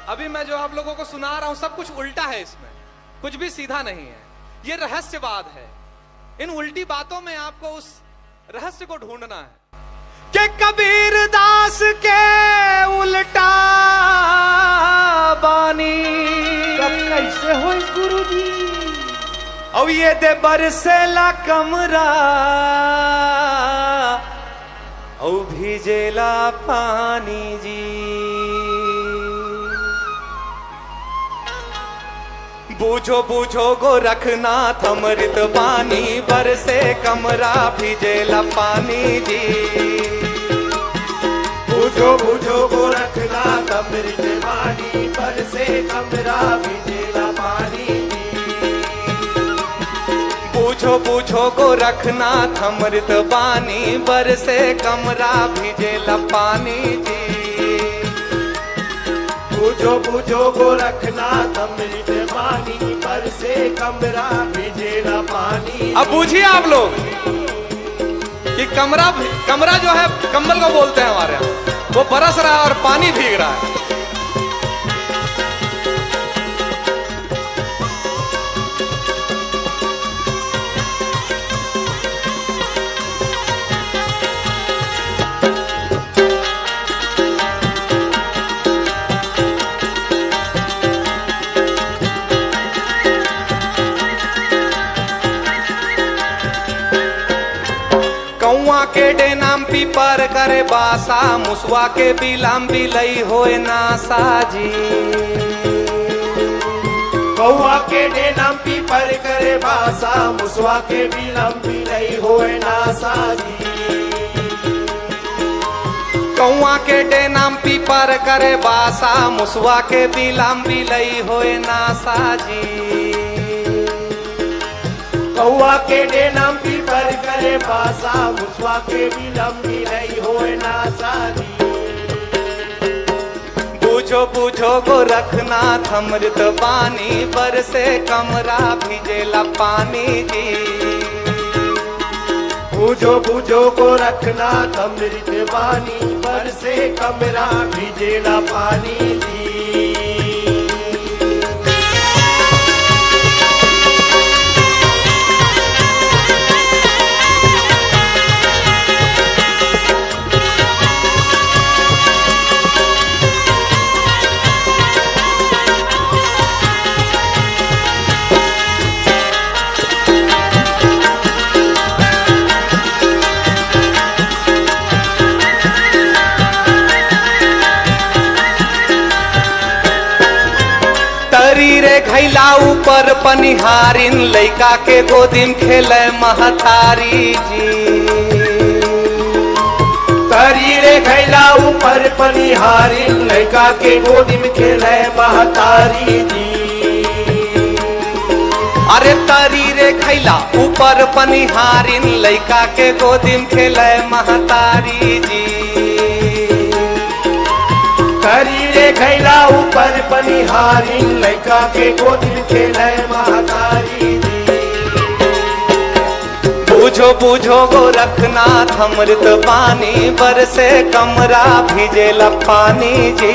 अभी मैं जो आप लोगों को सुना रहा हूं सब कुछ उल्टा है, इसमें कुछ भी सीधा नहीं है। ये रहस्यवाद है। इन उल्टी बातों में आपको उस रहस्य को ढूंढना है कि कबीर दास के उल्टा बानी कैसे हो गुरु जी? अब ये दे बरसेला कमरा औ भीजेला पानी जी। बूझो बूझो गोरखनाथ अमृत पानी बरसे कमरा भीजेला पानी जी। बूझो बूझो गोरखनाथ अमृत पानी बरसे कमरा भीजेला पानी जी। बूझो बूझो गोरखनाथ अमृत पानी बरसे कमरा भीजेला पानी जी। बूझो बूझो गोरखनाथ अमृत पानी बरसे कमरा भीजेला पानी। अब बूझिए आप लोग कि कमरा जो है कंबल को बोलते हैं हमारे यहाँ, वो बरस रहा है और पानी भीग रहा है। कौआ के डेनाम पीपर करे बासा मुसवा के बिलाम बिलई होए नासा जी। कौआ के डेनाम पीपर करे बासा मुसवा के बिलम बिलई होए नासा जी। कौआ के डेनाम पीपर करे बासा मुसवा के बिलाम बिलई होए नासा जी। कौआ के डेनाम पीपर करे बासा मुसवा के बिलम बिलई होए नासा जी। बूझो बूझो गोरखनाथ अमृत पानी बरसे कमरा भीजेला पानी जी। बूझो बूझो गोरखनाथ अमृत पानी बरसे कमरा भीजेला पानी जी। रे घैला ऊपर पनिहारिन लइका के गोदिम खेले महतारी जी। तरी रे घैला ऊपर पनिहारिन लइका के गोदिम खेले महतारी जी। अरे तरी रे खैला ऊपर पनिहारिन लइका के गोदिम खेले महतारी जी। तरी रे घैला ऊपर पनिहारिन लइका के गोदिम खेले महतारी जी। बूझो बूझो गोरखनाथ अमृत पानी बरसे कमरा भीजेला पानी जी।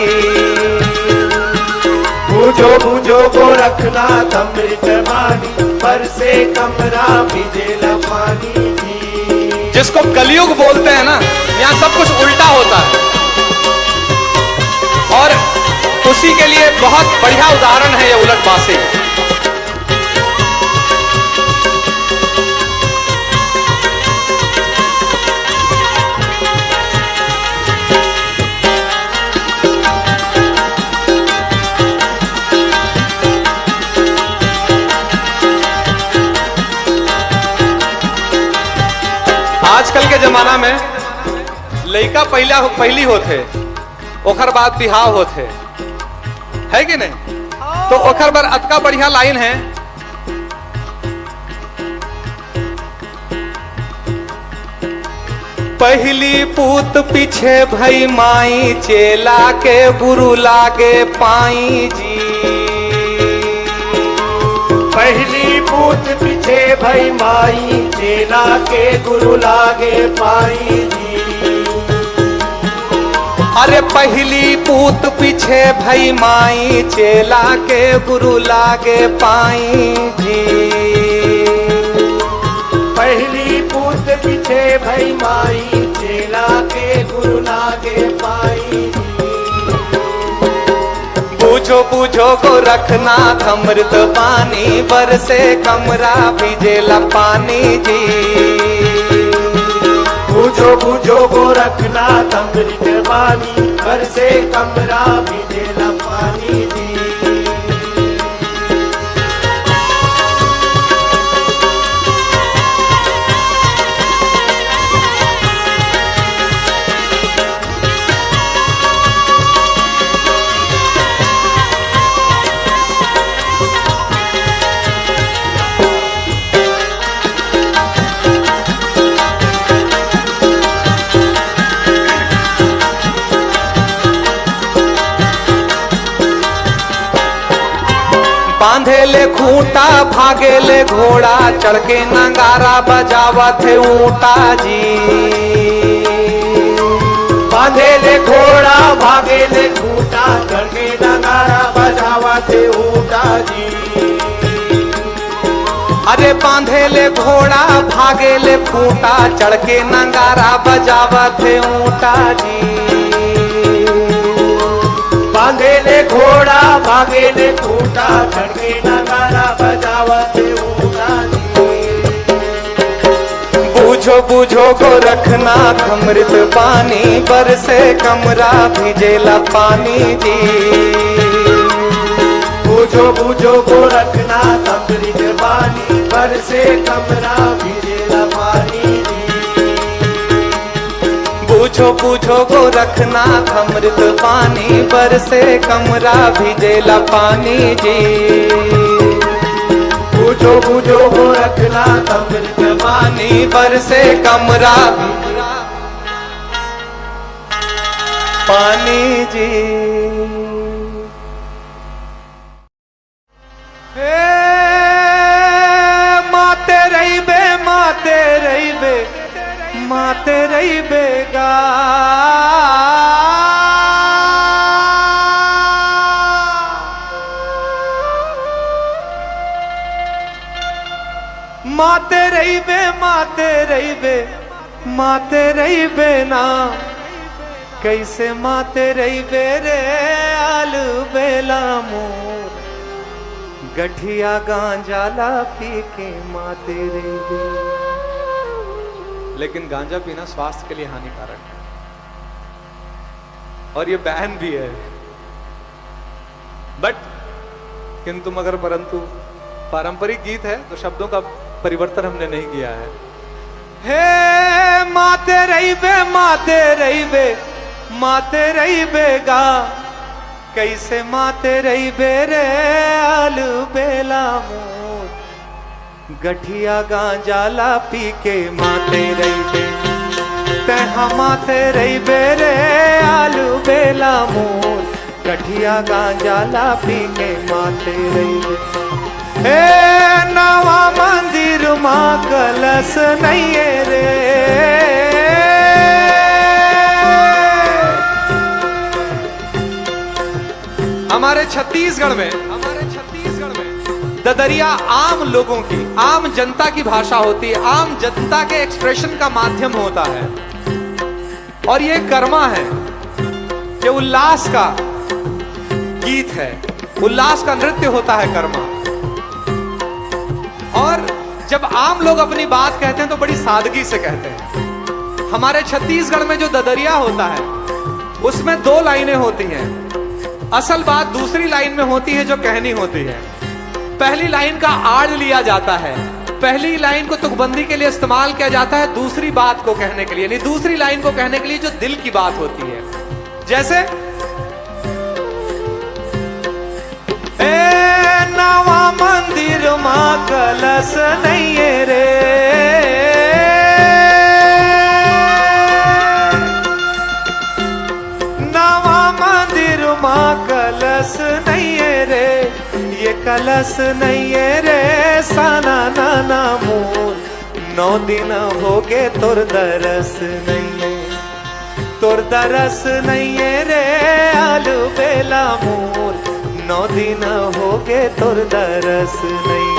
बूझो बूझो गोरखनाथ अमृत पानी बरसे कमरा भीजेला पानी जी। जिसको कलयुग बोलते हैं ना, यहाँ सब कुछ उल्टा होता है और उसी के लिए बहुत बढ़िया उदाहरण है ये उलटबासी। आजकल के जमाना में लड़का पहली होते ओखर बाद बिहाव होते है कि नहीं? तो ओखर बार अतका बढ़िया लाइन है, पहली पूत पीछे भई माई चेला के गुरु लागे पाई जी। पहली पूत पीछे भई माई चेला के गुरु लागे पाई जी। अरे पहली पूत पीछे भई माई, चेला के गुरु लागे पाई जी। पहली पूत पीछे भई माई, चेला के गुरु लागे पाई। बूझो बूझो गोरखनाथ अमृत पानी, बरसे कमरा भिजेला पानी जी। बूझो बूझो गोरखनाथ अमृत पानी, बरसे कमरा भिजेला पानी जी। बांधे ले खूंटा भागे ले घोड़ा, चढ़ के नगारा बजावा थे ऊंटा जी। बांधे ले घोड़ा भागे ले खूंटा, चढ़ के नगारा बजावा थे ऊंटा जी। अरे बांधे ले घोड़ा भागे ले खूंटा, चढ़ के नगारा बजावा थे ऊंटा जी। बांधे ले घोड़ा भागे ले खूंटा, चढ़ के नगारा बजावत ऊंटा जी। बूझो बूझो गोरखनाथ अमृत पानी, बरसे कमरा भिजेला पानी जी। बूझो बूझो गोरखनाथ अमृत पानी, बरसे कमरा भिजेला पानी जी। बूझो बूझो गोरखनाथ अमृत पानी, बरसे कमरा भिजेला पानी जी। बूझो बूझो गोरखनाथ अमृत पानी, बरसे कमरा भिजेला पानी जी। हे माते रही बे, माते रही बे, माते रही बेगा। माते रही बे, माते रही बे, माते रही बे ना। कैसे माते रही बे रे आलू बेला मोर, गठिया गांजा ला पी के माते रही बे। लेकिन गांजा पीना स्वास्थ्य के लिए हानिकारक है और ये बैन भी है। बट किंतु मगर परंतु पारंपरिक गीत है तो शब्दों का परिवर्तन हमने नहीं किया है। हे माते रही बे, माते रही बे, माते रही बेगा। कैसे माते रही बे रे आलू बेला मोर, गठिया गांजा ला पी के माते रही बे। तहा माते रही बे रे आलू बेला मोर, गठिया गांजा ला पी के माते रही बे। हे नवा मंदिर माँ कलश नहीं है रे। हमारे छत्तीसगढ़ में ददरिया आम लोगों की, आम जनता की भाषा होती है, आम जनता के एक्सप्रेशन का माध्यम होता है। और ये कर्मा है, ये उल्लास का गीत है, उल्लास का नृत्य होता है कर्मा। और जब आम लोग अपनी बात कहते हैं तो बड़ी सादगी से कहते हैं। हमारे छत्तीसगढ़ में जो ददरिया होता है उसमें 2 लाइनें होती हैं। असल बात दूसरी लाइन में होती है जो कहनी होती है। पहली लाइन का आड़ लिया जाता है, पहली लाइन को तुकबंदी के लिए इस्तेमाल किया जाता है दूसरी बात को कहने के लिए, यानी दूसरी लाइन को कहने के लिए जो दिल की बात होती है। जैसे ए नवा मंदिर माँ कलश नहीं है रे। नवा मंदिर माँ कलश नहीं है रे, ये कलश नहीं है रे साना नाना मोर। 9 दिन हो गए तोर दरस नहीं है, तोर दरस नहीं रे आलू बेला मोर, 9 दिन हो गए तोर दरस नहीं।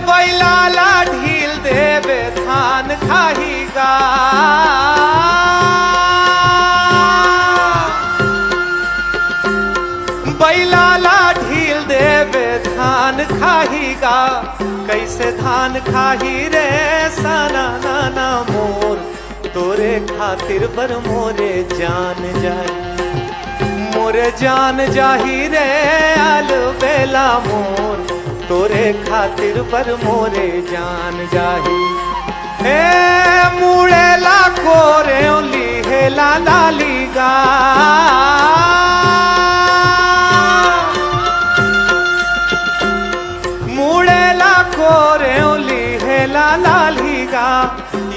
बैलाला ढील देवे धान खाहीगा, बैलाला ढील देवे धान खाहीगा, कैसे धान खाही रे साना नाना मोर, तोरे खातिर बर मोरे जान जाही, मोरे जान जाही रे आल बेला मोर, तोरे खातिर पर मोरे जान जाही। ए मूड़े लाखो रे लिहेला लालीगा, मूड़े लाखो रे लिहेला लालीगा,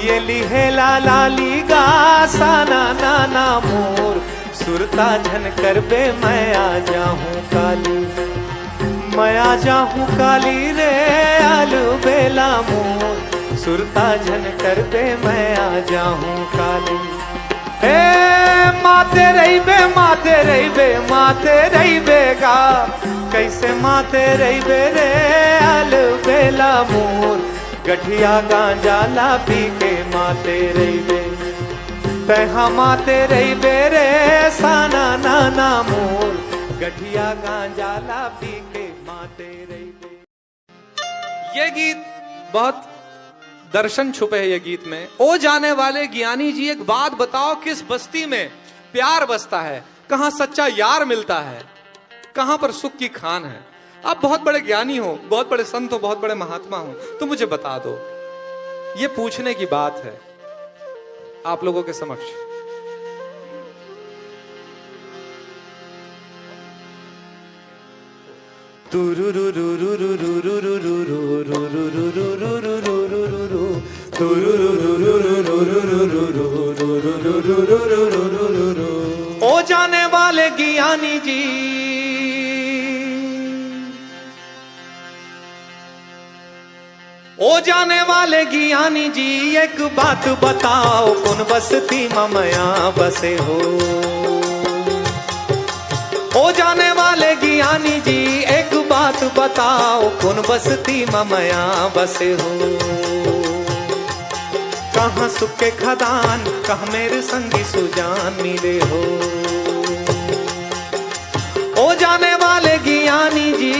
ये लिहेला लालीगा साना नाना मोर, सुरता झन करबे मैं आ जाहूं काली, मैं आ जाहूं काली रे आलू बेला मोर, सुरता झन कर दे मैं आ जाहूं काली। ए माते रही बे माते रही बे माते रही बेगा, कैसे माते रही बे रे आलू बेला मोर, गठिया गांजा ला पी के माते रही बे, तहा माते रही बे रे साना नाना मोर, गठिया गांजा ला पी के माते रही बे। ये गीत बहुत दर्शन छुपे हैं ये गीत में। ओ जाने वाले ज्ञानी जी एक बात बताओ, किस बस्ती में प्यार बसता है, कहां सच्चा यार मिलता है, कहां पर सुख की खान है। आप बहुत बड़े ज्ञानी हो, बहुत बड़े संत हो, बहुत बड़े महात्मा हो, तो मुझे बता दो, ये पूछने की बात है आप लोगों के समक्ष। ओ जाने वाले ज्ञानी जी, ओ जाने वाले ज्ञानी जी, एक बात बताओ, कौन बस्ती ममया बसे हो। ओ जाने वाले ज्ञानी जी, एक बात बताओ, कौन बस्ती ममया बसे हो। कहाँ सुख के खदान, कहाँ मेरे संगी सुजान मिले हो। ओ जाने वाले ज्ञानी जी,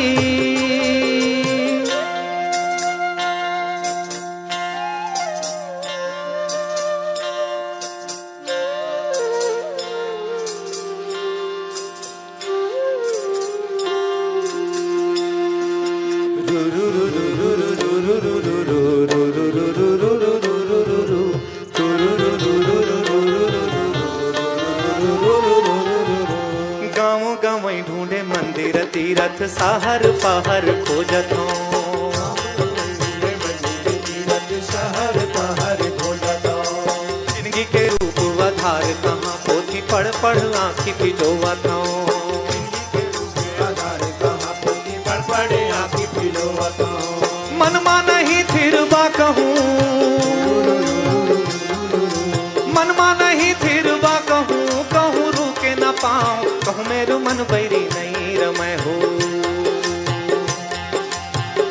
तीरथ सहर पहर खोजत जिंदगी के रूप आधार कहाँ पोथी पढ़ पढ़ आँखी पिलोवत मन मा नहीं थिरबा कहूँ, मन मा नहीं थिरबा कहूँ, कहूँ रुके न पाऊँ, कहूँ मेरो मन बैरी नहीं रमै हो,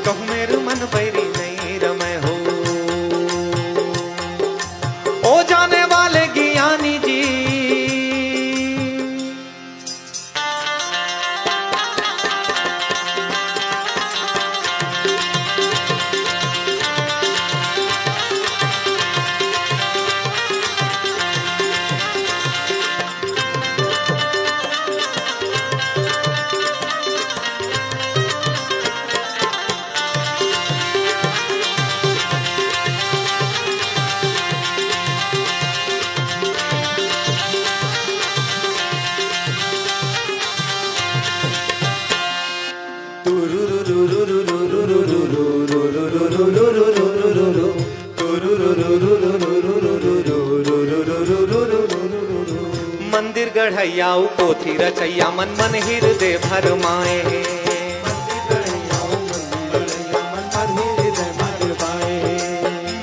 कहूँ मेरो मन बैरी नहीं रमै हो। ओ जाने वाले ज्ञानी जी, गढ़ैया पोथी रचैया मन मन हृदय भरमाए।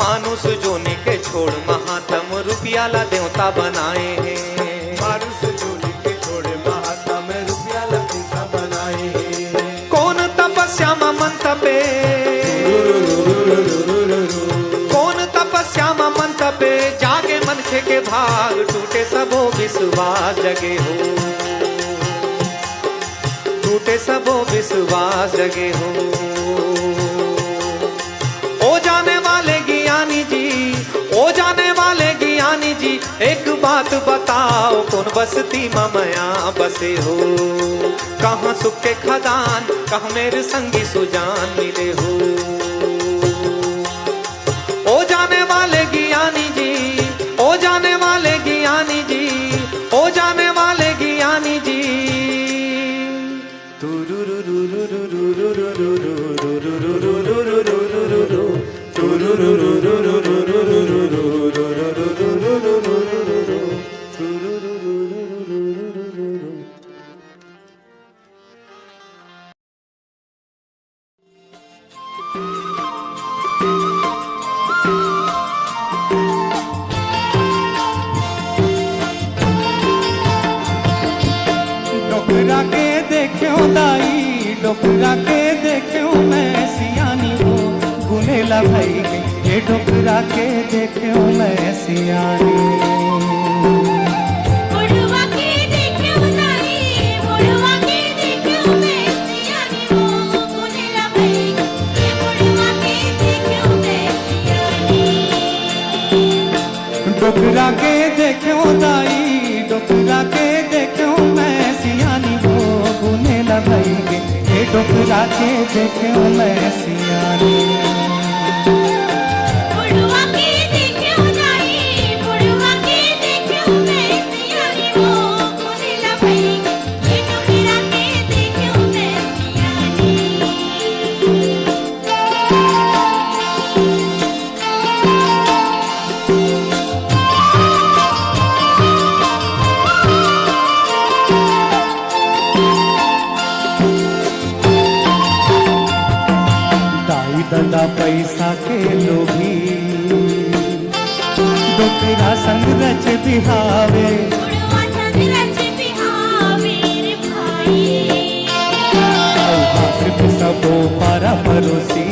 मानुष जोनी के छोड़ महात्म रुपया ला देवता बनाए हैं। मानुष जोनी के छोड़ महात्म रुपया ला देवता बनाए हैं। कौन तपस्या में मन तपे, कौन तपस्या में मन तपे, जागे मन के भाग टूटे सबो विश्वास जगे हो, टूटे सबो विश्वास जगे हो। ओ जाने वाले ज्ञानी जी, ओ जाने वाले ज्ञानी जी, एक बात बताओ कौन बस्ती ममया बसे हो। कहाँ सुख के खदान, कहाँ मेरे संगी सुजान मिले हो। ओ जाने वाले ज्ञानी जी, ओ जाने वाले ज्ञानी जी, ओ जाने वाले ज्ञानी जी। डोकरा के देखो दाई, डोकरा के देखो मैं सियानी हो, गुनेला भाई ये डोकरा के देखो मैं सियानी। बुढ़वा के देखो दाई, बुढ़वा के देखो मैं सियानी हो, गुनेला भाई ये बुढ़वा के देखो मैं सियानी। डोकरा के देखो दाई, डोकरा के देखो मैं सियानी हो, गुनेला भाई ये डोकरा के देखो मैं सियानी। बुढ़वा के देखो दाई, बुढ़वा के देखो मैं सियानी हो, गुनेला भाई ये डोकरा के देखो मैं सियानी। दादा पैसा के लोभी, डोकरा संग रच बिहावे, बुढ़वा संग रच बिहावे रे भाई। सबो पारा परोसी,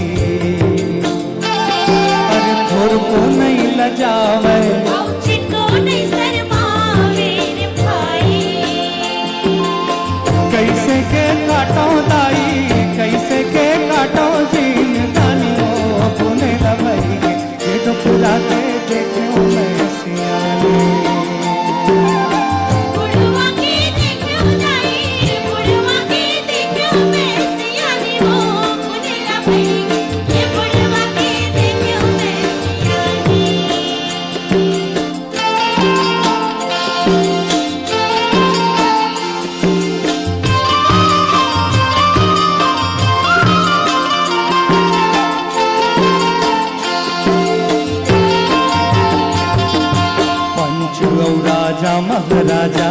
अरे थोर को नहीं लजावे, औचित को नहीं शर्मावे रे भाई। कैसे के काटो दाई, कैसे के काटो जीन दानी हो, गुनेला भाई ये डोकरा के देखो मैं सियानी। बुढ़वा के देखो दाई, बुढ़वा के देखो मैं सियानी हो, गुनेला भाई ये बुढ़वा के देखो मैं सियानी। राजा महाराजा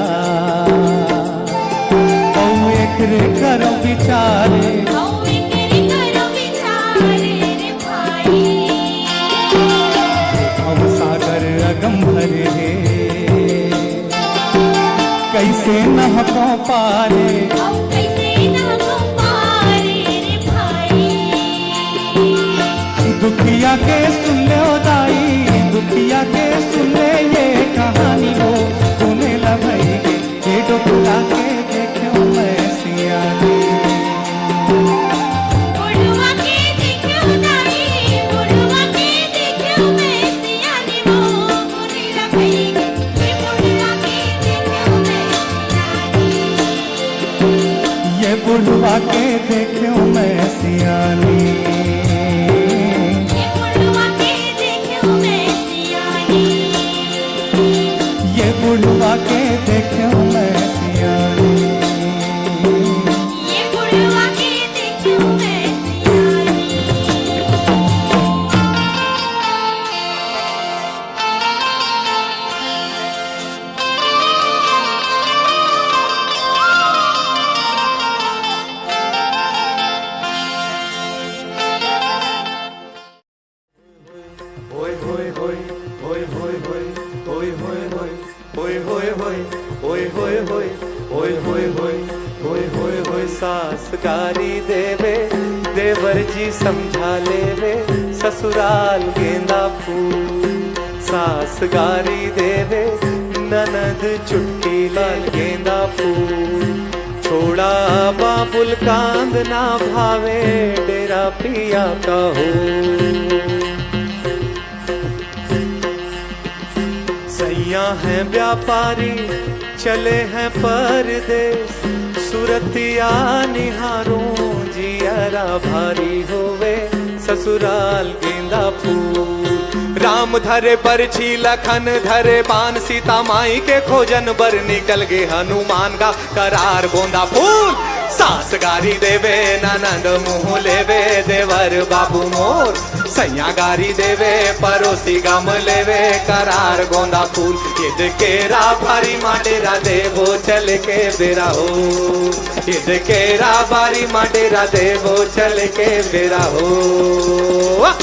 औ एकरे करो बिचारे, औ एकरे करो बिचारे रे भाई। अब सागर अगम भरे हे, कैसे न हो पारे, औ कैसे न हो पारे रे भाई। दुखिया के सुन ले ओ दाई, दुखिया के सुन ले ये कहानी हो, गुनेला भाई ये डोकरा के देखो मैं सियानी। बुढ़वा के देखो दाई, बुढ़वा के देखो मैं सियानी हो, गुनेला भाई ये बुढ़वा के देखो मैं सियानी। ये बुढ़वा के देखो मैं सियानी। ये बुढ़वा के देखो मैं सियानी। गारी देवे, देवर जी समझा लेवे, ससुराल गेंदा फूल। सास गारी देवे, ननद चुटकी लाल गेंदा फूल। छोड़ा बाबुल कांद ना भावे, डेरा पिया का हो। सैया हैं व्यापारी, चले हैं परदेस, सुरतिया निहारूं जियरा भारी होवे, ससुराल गेंदा फूल। राम धरे बरछी लखन धरे बान, सीता माई के खोजन बर निकल गे हनुमान का करार गोंदा फूल। सास गारी देवे, ननद मुँह लेवे, देवर बाबू मोर। सैया गारी देवे, पड़ोसी गम लेवे, करार गोंदा फूल। ईद केरा भारी माडेरा देवो चल के बेरा हो, ईद केरा भारी माडेरा देवो चल के बेरा हो।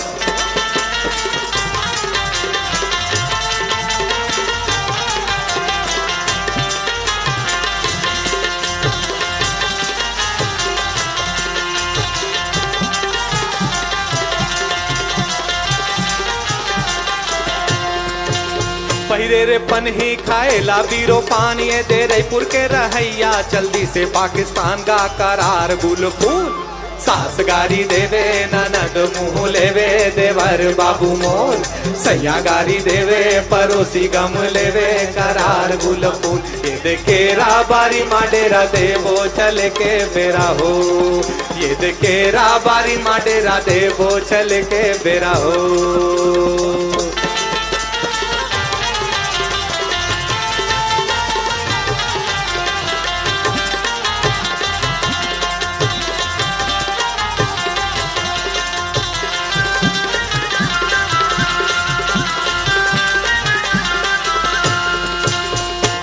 पहिरे रे पनही खाएला बीरो पानी, दे रईपुर के रहैया जल्दी से पाकिस्तान का करार गुल फूल। सास गारी देवे, ननद मुँह लेवे, देवर बाबू मोर। सैया गारी देवे, पड़ोसी गम लेवे, करार गुल फूल। ये देखेरा बारी माडेरा देवो चल के बेरा हो, ये देखेरा बारी माडेरा देवो चल के बेरा हो।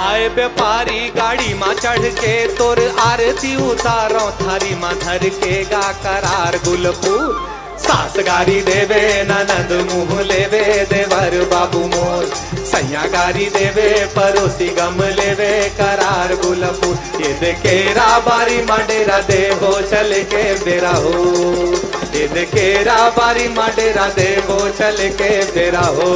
आए व्यापारी गाड़ी माँ चढ़ के, तोर आरती उतारो थारी माँ धर के गा करार गुल फूल। सास गारी देवे, ननद मुँह लेवे, देवर बाबू मोर। सैया गारी देवे, पड़ोसी गम लेवे, करार गुल फूल। ये देखेरा बारी माडेरा देवो चल के बेरा हो, ये देखेरा बारी माडेरा देवो चल के बेरा हो।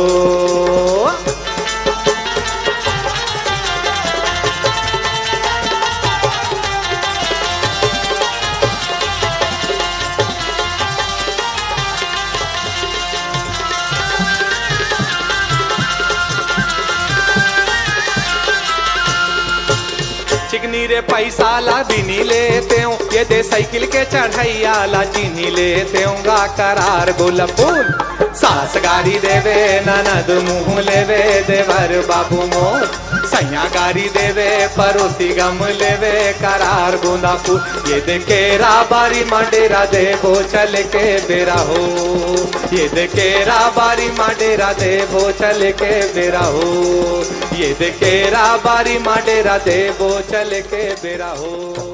चिकनी रे पैसा ला बिनी लेते हूँ, ये दे साइकिल के चढ़ैया ला चीनी लेते हूँ गा करार गुल फूल। सास गारी देवे, ननद मुँह लेवे, देवर बाबू मोर। सैया गारी देवे, पड़ोसी गम लेवे, करार गोंदा फूल। ये देखेरा बारी माडेरा देवो चल के बेरा हो, ये देखेरा बारी माडेरा देवो चल के बेरा हो, ये देखेरा बारी माडेरा देवो चल के बेरा हो।